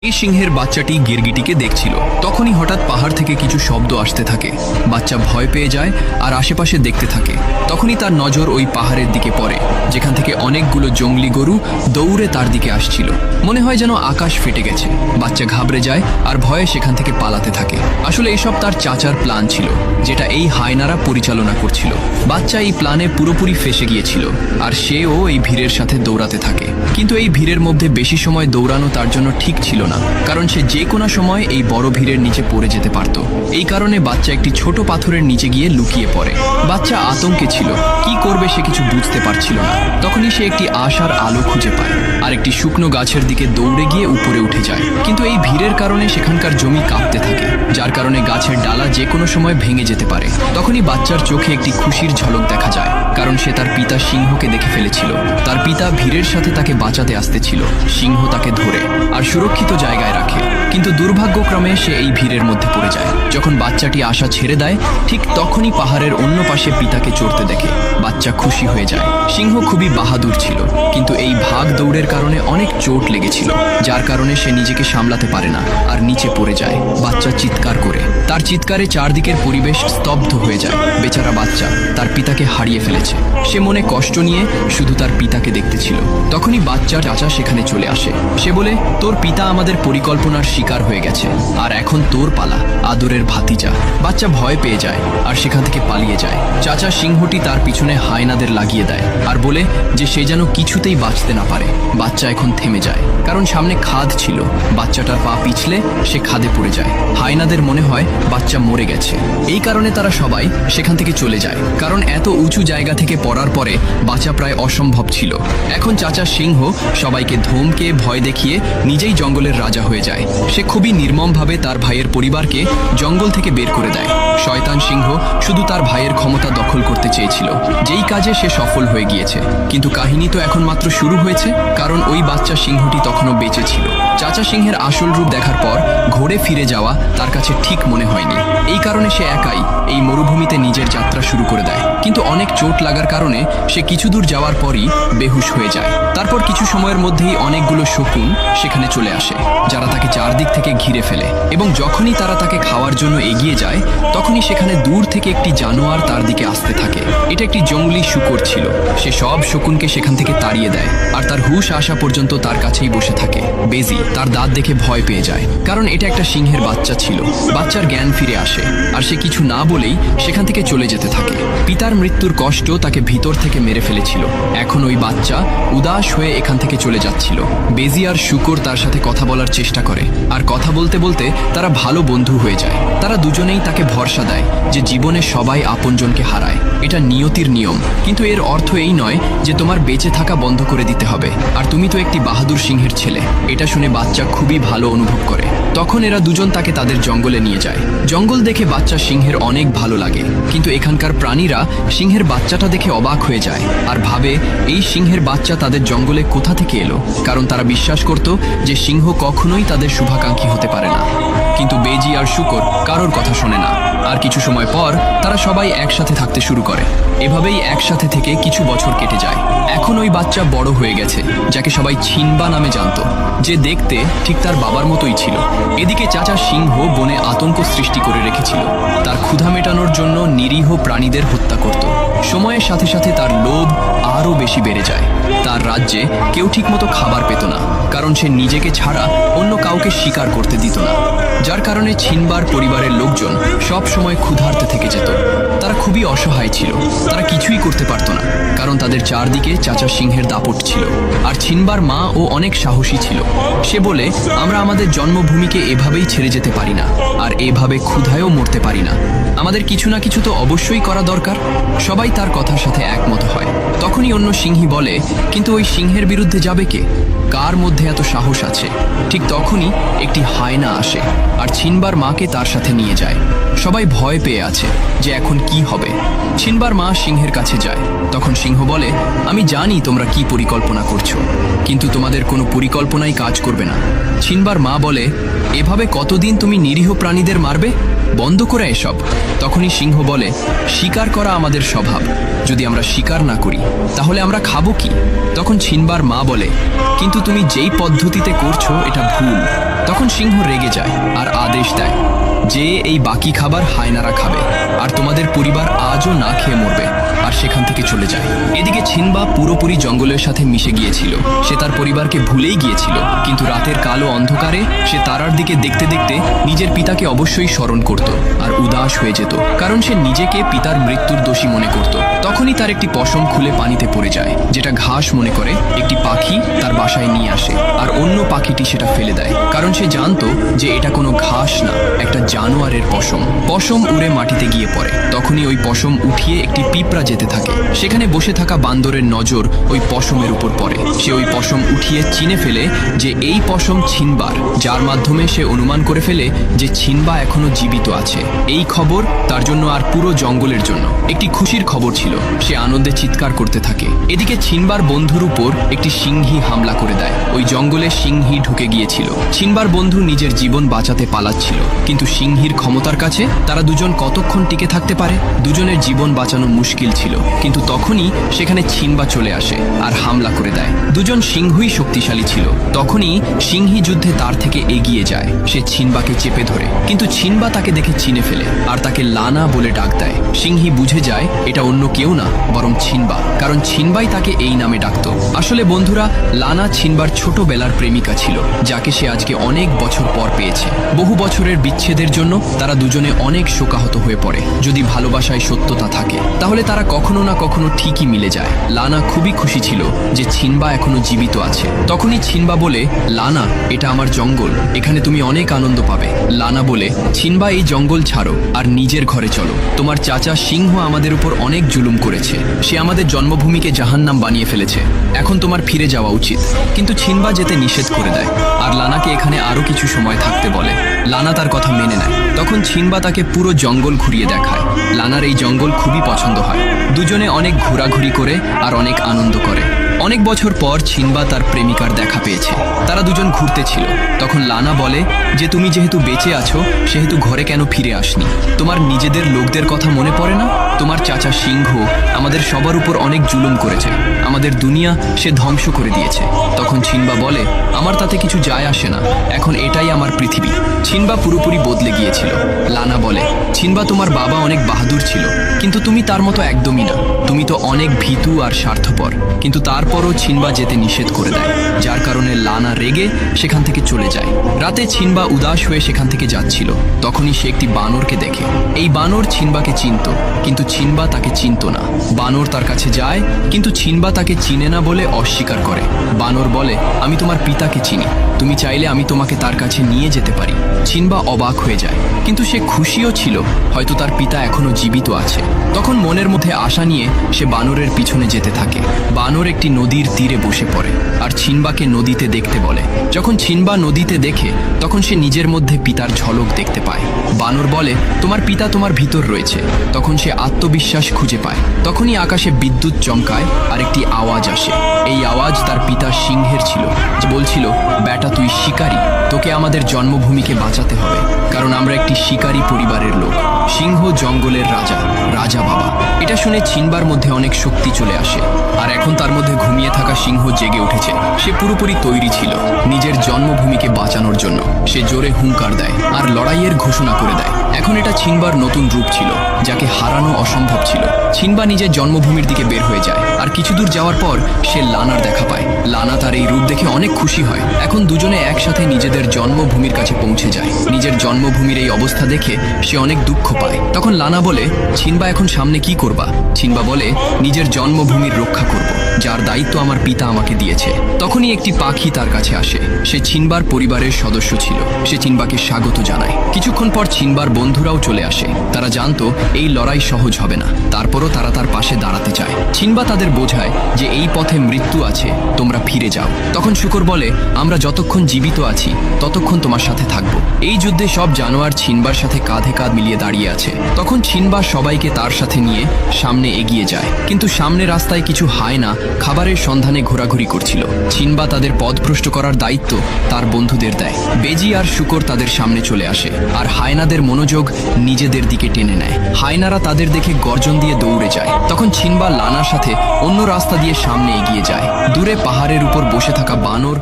এই সিংহের বাচ্চাটি গিরগিটিকে দেখছিল। তখনই হঠাৎ পাহাড় থেকে কিছু শব্দ আসতে থাকে। বাচ্চা ভয় পেয়ে যায় আর আশেপাশে দেখতে থাকে। তখনই তার নজর ওই পাহাড়ের দিকে পড়ে, যেখান থেকে অনেকগুলো জঙ্গলি গরু দৌড়ে তার দিকে আসছিল। মনে হয় যেন আকাশ ফেটে গেছে। বাচ্চা ঘাবড়ে যায় আর ভয়ে সেখান থেকে পালাতে থাকে। আসলে এসব তার চাচার প্ল্যান ছিল, যেটা এই হায়নারা পরিচালনা করছিল। বাচ্চা এই প্ল্যানে পুরোপুরি ফেসে গিয়েছিল আর সেও এই ভিড়ের সাথে দৌড়াতে থাকে। কিন্তু এই ভিড়ের মধ্যে বেশি সময় দৌড়ানো তার জন্য ঠিক ছিল না, কারণ সে যে কোনো সময় এই বড় ভিড়ের নিচে পড়ে যেতে পারত। এই কারণে বাচ্চা একটি ছোট পাথরের নিচে গিয়ে লুকিয়ে পড়ে। বাচ্চা আতঙ্কে ছিল, কি করবে সে কিছু বুঝতে পারছিল না। তখনই সে একটি আশার আলো খুঁজে পায় আর একটি শুকনো গাছের দিকে দৌড়ে গিয়ে উপরে উঠে যায়। কিন্তু এই ভিড়ের কারণে সেখানকার জমি কাঁপতে থাকে, যার কারণে গাছের ডালা যে কোনো সময় ভেঙে যেতে পারে। তখনই বাচ্চার চোখে একটি খুশির ঝলক দেখা যায়, কারণ সে তার পিতা সিংহকে দেখে ফেলেছিল। তার পিতা ভিড়ের সাথে তাকে বাঁচাতে আসতেছিল। সিংহ তাকে ধরে আর সুরক্ষিত জায়গায় রাখে, কিন্তু দুর্ভাগ্যক্রমে সে এই ভিড়ের মধ্যে পড়ে যায়। যখন বাচ্চাটি আশা ছেড়ে দেয়, ঠিক তখনই পাহাড়ের অন্য পাশে পিতাকে চড়তে দেখে। বাচ্চা খুশি হয়ে যায়। সিংহ খুবই বাহাদুর ছিল, কিন্তু এই ভাগ দৌড়ের কারণে অনেক চোট লেগেছিল, যার কারণে সে নিজেকে সামলাতে পারে না আর নিচে পড়ে যায়। বাচ্চা চিৎকার করে, তার চিৎকারে চারদিকের পরিবেশ স্তব্ধ হয়ে যায়। বেচারা বাচ্চা তার পিতাকে হারিয়ে ফেলেছে। সে মনে কষ্ট নিয়ে শুধু তার পিতাকে দেখতেছিল। তখনই বাচ্চার চাচা সেখানে চলে আসে। সে বলে, তোর পিতা আমাদের পরিকল্পনার শিকার হয়ে গেছে আর এখন তোর পালা, আদরের ভাতিজা। বাচ্চা ভয় পেয়ে যায় আর সেখান থেকে পালিয়ে যায়। চাচা সিংহটি তার পিছনে হায়নাদের লাগিয়ে দেয় আর বলে যে সে যেন কিছুতেই বাঁচতে না পারে। বাচ্চা এখন থেমে যায়, কারণ সামনে খাদ ছিল। বাচ্চাটার পা পিছলে সে খাদে পড়ে যায়। হায়নাদের মনে হয় বাচ্চা মরে গেছে। এই কারণে তারা সবাই সেখান থেকে চলে যায়, কারণ এত উঁচু জায়গা থেকে পড়ার পরে বাঁচা প্রায় অসম্ভব ছিল। এখন চাচা সিংহ সবাইকে ধমকে ভয় দেখিয়ে নিজেই জঙ্গলের রাজা হয়ে যায়। সে খুবই নির্মমভাবে তার ভাইয়ের পরিবারকে জঙ্গল থেকে বের করে দেয়। শয়তান সিংহ শুধু তার ভাইয়ের ক্ষমতা দখল করতে চেয়েছিল, যেই কাজে সে সফল হয়ে গিয়েছে। কিন্তু কাহিনী তো এখন মাত্র শুরু হয়েছে, কারণ ওই বাচ্চা সিংহটি তখনও বেঁচে ছিল। চাচা সিংহের আসল রূপ দেখার পর ঘোরে ফিরে যাওয়া তার কাছে ঠিক মনে হয়নি। এই কারণে সে একাই এই মরুভূমিতে নিজের যাত্রা শুরু করে দেয়। কিন্তু অনেক চোট লাগার কারণে সে কিছু দূর যাওয়ার পরই বেহুশ হয়ে যায়। তারপর কিছু সময়ের মধ্যেই অনেকগুলো শকুন সেখানে চলে আসে, যারা তাকে চারদিক থেকে ঘিরে ফেলে। এবং যখনই তারা তাকে খাওয়ার জন্য এগিয়ে যায়, তখনই সেখানে দূর থেকে একটি জানোয়ার তার দিকে আসতে থাকে। এটা একটি জঙ্গলি শূকর ছিল। সে সব শকুনকে সেখান থেকে তাড়িয়ে দেয় আর তার হুঁশ আসা পর্যন্ত তার কাছেই বসে থাকে। বেজি তার দাঁত দেখে ভয় পেয়ে যায়, কারণ এটা একটা সিংহের বাচ্চা ছিল। বাচ্চার জ্ঞান ফিরে আসে আর সে কিছু না বলেই সেখান থেকে চলে যেতে থাকে। পিতার মৃত্যুর কষ্ট তাকে ভিতর থেকে মেরে ফেলেছিল। এখন ওই বাচ্চা উদাস হয়ে এখান থেকে চলে যাচ্ছিল। বেজি আর শূকর তার সাথে কথা বলার চেষ্টা করে, আর কথা বলতে বলতে তারা ভালো বন্ধু হয়ে যায়। তারা দুজনেই তাকে ভরসা দেয় যে জীবনে সবাই আপনজনকে হারায়, এটা নিয়তির নিয়ম। কিন্তু এর অর্থ এই নয় যে তোমার বেঁচে থাকা বন্ধ করে দিতে হবে, আর তুমি তো একটি বাহাদুর সিংহের ছেলে। এটা শুনে বাচ্চা খুবই ভালো অনুভব করে। তখন এরা দুজন তাকে তাদের জঙ্গলে নিয়ে যায়। জঙ্গল দেখে বাচ্চা সিংহের অনেক ভালো লাগে, কিন্তু এখানকার প্রাণীরা সিংহের বাচ্চাটা দেখে অবাক হয়ে যায় আর ভাবে এই সিংহের বাচ্চা তাদের জঙ্গলে কোথা থেকে এলো, কারণ তারা বিশ্বাস করত যে সিংহ কখনোই তাদের শুভাকাঙ্ক্ষী হতে পারে না। কিন্তু বেজি আর শূকর কারোর কথা শোনে না। আর কিছু সময় পর তারা সবাই একসাথে থাকতে শুরু করে। এভাবেই একসাথে থেকে কিছু বছর কেটে যায়। এখন ওই বাচ্চা বড় হয়ে গেছে, যাকে সবাই ছিনবা নামে জানতো, যে দেখতে ঠিক তার বাবার মতোই ছিল। এদিকে চাচা সিংহ বনে আতঙ্ক সৃষ্টি করে রেখেছিল। তার ক্ষুধা মেটানোর জন্য নিরীহ প্রাণীদের হত্যা করত। সময়ের সাথে সাথে তার লোভ আরও বেশি বেড়ে যায়। তার রাজ্যে কেউ ঠিকমতো খাবার পেত না, কারণ সে নিজেকে ছাড়া অন্য কাউকে শিকার করতে দিত না, যার কারণে ছিনবার পরিবারের লোকজন সব সময় ক্ষুধার্তে থেকে যেত। তারা খুবই অসহায় ছিল। তারা কিছুই করতে পারত না, কারণ তাদের চারদিকে চাচা সিংহের দাপট ছিল। আর ছিনবার মা ও অনেক সাহসী ছিল। সে বলে, আমরা আমাদের জন্মভূমিকে এভাবেই ছেড়ে যেতে পারি না, আর এভাবে ক্ষুধায়ও মরতে পারি না। আমাদের কিছু না কিছু তো অবশ্যই করা দরকার। সবাই তার কথার সাথে একমত হয়। তখনই অন্য সিংহী বলে, কিন্তু ওই সিংহের বিরুদ্ধে যাবে কে? কার মধ্যে এত সাহস আছে? ঠিক তখনই একটি হায়না আসে আর ছিনবার মাকে তার সাথে নিয়ে যায়। সবাই ভয় পেয়ে আছে যে এখন কি হবে। ছিনবার মা সিংহের কাছে যায়। তখন সিংহ বলে, আমি জানি তোমরা কি পরিকল্পনা করছো, কিন্তু তোমাদের কোনো পরিকল্পনাই কাজ করবে না। ছিনবার মা বলে, এভাবে কতদিন তুমি নিরীহ প্রাণীদের মারবে? বন্ধ করে এসব। তখনই সিংহ বলে, শিকার করা আমাদের স্বভাব, যদি আমরা শিকার না করি তাহলে আমরা খাবো কি? তখন ছিনবার মা বলে, কিন্তু তুমি যেই পদ্ধতিতে করছো এটা ভুল। তখন সিংহ রেগে যায় আর আদেশ দেয় যে এই বাকি খাবার হায়নারা খাবে, আর তোমাদের পরিবার আজও না খেয়ে মরবে, আর সেখান থেকে চলে যায়। এদিকে ছিনবা পুরোপুরি জঙ্গলের সাথে মিশে গিয়েছিল। সে তার পরিবারকে ভুলেই গিয়েছিল, কিন্তু রাতের কালো অন্ধকারে সে তারার দিকে দেখতে দেখতে নিজের পিতাকে অবশ্যই স্মরণ করত আর উদাস হয়ে যেত, কারণ সে নিজেকে পিতার মৃত্যুর দোষী মনে করত। তখনই তার একটি পশম খুলে পানিতে পড়ে যায়, যেটা ঘাস মনে করে একটি পাখি তার বাসায় নিয়ে আসে, আর অন্য পাখিটি সেটা ফেলে দেয়, কারণ সে জানতো যে এটা কোনো ঘাস না, একটা জানোয়ারের পশম। পশম উড়ে মাটিতে গিয়ে পড়ে। তখনই ওই পশম উঠিয়ে একটি পিঁপড়া যেতে থাকে। সেখানে বসে থাকা বান্দরের নজর ওই পশমের উপর পড়ে। সে ওই পশম উঠিয়ে চিনে ফেলে যে এই পশম ছিনবার, যার মাধ্যমে সে অনুমান করে ফেলে যে ছিনবা এখনো জীবিত আছে। এই খবর তার জন্য আর পুরো জঙ্গলের জন্য একটি খুশির খবর ছিল। সে আনন্দে চিৎকার করতে থাকে। এদিকে ছিনবার বন্ধুর উপর একটি সিংহী হামলা করে দেয়। ওই জঙ্গলে সিংহী ঢুকে গিয়েছিল। ছিনবার বন্ধু নিজের জীবন বাঁচাতে পালাচ্ছিল, কিন্তু সিংহীর ক্ষমতার কাছে তারা দুজন কতক্ষণ টিকে থাকতে পারে? দুজনের জীবন বাঁচানো মুশকিল ছিল, কিন্তু তখনই সেখানে ছিনবা চলে আসে আর হামলা করে দেয়। দুজন সিংহই শক্তিশালী ছিল। তখনই সিংহী যুদ্ধে তার থেকে এগিয়ে যায়। সে ছিনবাকে চেপে ধরে, কিন্তু ছিনবা তাকে দেখে চিনে ফেলে আর তাকে লানা বলে ডাক দেয়। সিংহী বুঝে যায় এটা অন্য কেউ না, বরং ছিনবা, কারণ ছিনবাই তাকে এই নামে ডাকত। আসলে বন্ধুরা, লানা ছিনবার ছোটবেলার প্রেমিকা ছিল, যাকে সে আজকে অনেক বছর পর পেয়েছে। বহু বছরের বিচ্ছেদের জন্য তারা দুজনে অনেক শোকাহত হয়ে পড়ে। যদি ভালোবাসায় সত্যতা থাকে তাহলে তারা কখনো না কখনো ঠিকই মিলে যায়। লানা খুবই খুশি ছিল যে ছিনবা এখনো জীবিত আছে। তখনই ছিনবা বলে, লানা, এটা আমার জঙ্গল, এখানে তুমি অনেক আনন্দ পাবে। লানা বলে, ছিনবা, এই জঙ্গল ছাড়ো আর নিজের ঘরে চলো। তোমার চাচা সিংহ আমাদের উপর অনেক জুলুম করেছে। সে আমাদের জন্মভূমিকে জাহান্নাম বানিয়ে ফেলেছে। এখন তোমার ফিরে যাওয়া উচিত। কিন্তু ছিনবা যেতে নিষেধ করে দেয় আর লানাকে এখানে আরো কিছু সময় থাকতে বলে। লানা তার কথা মেনে নেয়। তখন ছিনবা তাকে পুরো জঙ্গল ঘুরিয়ে দেখায়। লানার এই জঙ্গল খুবই পছন্দ হয়। দুজনে অনেক ঘোরাঘুরি করে আর অনেক আনন্দ করে। অনেক বছর পর ছিনবা তার প্রেমিকার দেখা পেয়েছে। তারা দুজন ঘুরতে ছিল। তখন লানা বলে যে তুমি যেহেতু বেঁচে আছো সেহেতু ঘরে কেন ফিরে আসনি? তোমার নিজেদের লোকদের কথা মনে পড়ে না? তোমার চাচা সিংহ আমাদের সবার উপর অনেক জুলুম করেছে। আমাদের দুনিয়া সে ধ্বংস করে দিয়েছে। তখন ছিনবা বলে, আমার তাতে কিছু যায় আসে না, এখন এটাই আমার পৃথিবী। ছিনবা পুরোপুরি বদলে গিয়েছিল। লানা বলে, ছিনবা, তোমার বাবা অনেক বাহাদুর ছিল, কিন্তু তুমি তার মতো একদমই না। তুমি তো অনেক ভীতু আর স্বার্থপর। কিন্তু তারপরও ছিনবা যেতে নিষেধ করে দেয়, যার কারণে লানা রেগে সেখান থেকে চলে যায়। রাতে ছিনবা উদাস হয়ে সেখান থেকে যাচ্ছিল। তখনই সে একটি বানরকে দেখে। এই বানর ছিনবাকে চিনত, কিন্তু ছিনবা তাকে চিনত না। বানর তার কাছে যায়, কিন্তু ছিনবা তাকে চিনে না বলে অস্বীকার করে। বানর বলে, আমি তোমার পিতাকে চিনি, তুমি চাইলে আমি তোমাকে তার কাছে নিয়ে যেতে পারি। ছিনবা অবাক হয়ে যায়, কিন্তু সে খুশিও ছিল, হয়তো তার পিতা এখনো জীবিত আছে। তখন মনের মধ্যে আশা নিয়ে সে বানরের পিছনে যেতে থাকে। বানর একটি নদীর তীরে বসে পড়ে আর ছিনবাকে নদীতে দেখতে বলে। যখন ছিনবা নদীতে দেখে তখন সে নিজের মধ্যে পিতার ঝলক দেখতে পায়। বানর বলে, তোমার পিতা তোমার ভিতর রয়েছে। তখন সে আত্মবিশ্বাস খুঁজে পায়। তখনই আকাশে বিদ্যুৎ চমকায় আর একটি আওয়াজ আসে। এই আওয়াজ তার পিতা সিংহের ছিল, যে বলছিল, বেটা, তুই শিকারী, তোকে আমাদের জন্মভূমিকে বাঁচাতে হবে, কারণ আমরা একটি শিকারী পরিবারের লোক। সিংহ জঙ্গলের রাজা, রাজা বাবা। এটা শুনে ছিনবার মধ্যে অনেক শক্তি চলে আসে, আর এখন তার মধ্যে ঘুমিয়ে থাকা সিংহ জেগে উঠেছে। সে পুরোপুরি তৈরি ছিল নিজের জন্মভূমিকে বাঁচানোর জন্য। সে জোরে হুঙ্কার দেয় আর লড়াইয়ের ঘোষণা করে দেয়। এখন এটা ছিনবার নতুন রূপ ছিল, যাকে হারানো অসম্ভব ছিল। ছিনবা নিজের জন্মভূমির দিকে বের হয়ে যায়, আর কিছু দূর যাওয়ার পর সে লানার দেখা পায়। লানা তার এই রূপ দেখে অনেক খুশি হয়। এখন দুজনে একসাথে নিজেদের জন্মভূমির কাছে পৌঁছে যায়। নিজের জন্মভূমির এই অবস্থা দেখে সে অনেক দুঃখ পায়। তখন লানা বলে, ছিনবা, এখন সামনে কি করবা? ছিনবা বলে, নিজের জন্মভূমির রক্ষা করব, যার দায়িত্ব আমার পিতা আমাকে দিয়েছে। তখনই একটি পাখি তার কাছে আসে। সে ছিনবার পরিবারের সদস্য ছিল। সে ছিনবাকে স্বাগত জানায়। কিছুক্ষণ পর ছিনবার বন্ধুরাও চলে আসে। তারা জানতো এই লড়াই সহজ হবে না, তারপরও তারা তার পাশে দাঁড়াতে চায়। ছিনবা তাদের বোঝায় যে এই পথে মৃত্যু আছে, তোমরা ফিরে যাও। তখন শুকর বলে, আমরা যতক্ষণ জীবিত আছি ততক্ষণ তোমার সাথে থাকবো। এই যুদ্ধে সব জানোয়ার ছিনবার সাথে কাঁধে কাঁধ মিলিয়ে দাঁড়িয়ে আছে। তখন ছিনবা সবাইকে তার সাথে নিয়ে সামনে এগিয়ে যায়, কিন্তু সামনে রাস্তায় কিছু হায়না খাবার খাবারের সন্ধানে ঘোরাঘুরি করছিল। চিনবা তাদের পথভ্রষ্ট করার দায়িত্ব তার বন্ধুদের দেয়। বেজি আর শুকর তাদের সামনে চলে আসে আর হায়নাদের মনোযোগ নিজেদের দিকে টেনে নেয়। হায়নারা তাদের দেখে গর্জন দিয়ে দৌড়ে যায়। তখন চিনবা লানার সাথে অন্য রাস্তা দিয়ে সামনে এগিয়ে যায়। দূরে পাহাড়ের উপর বসে থাকা বানর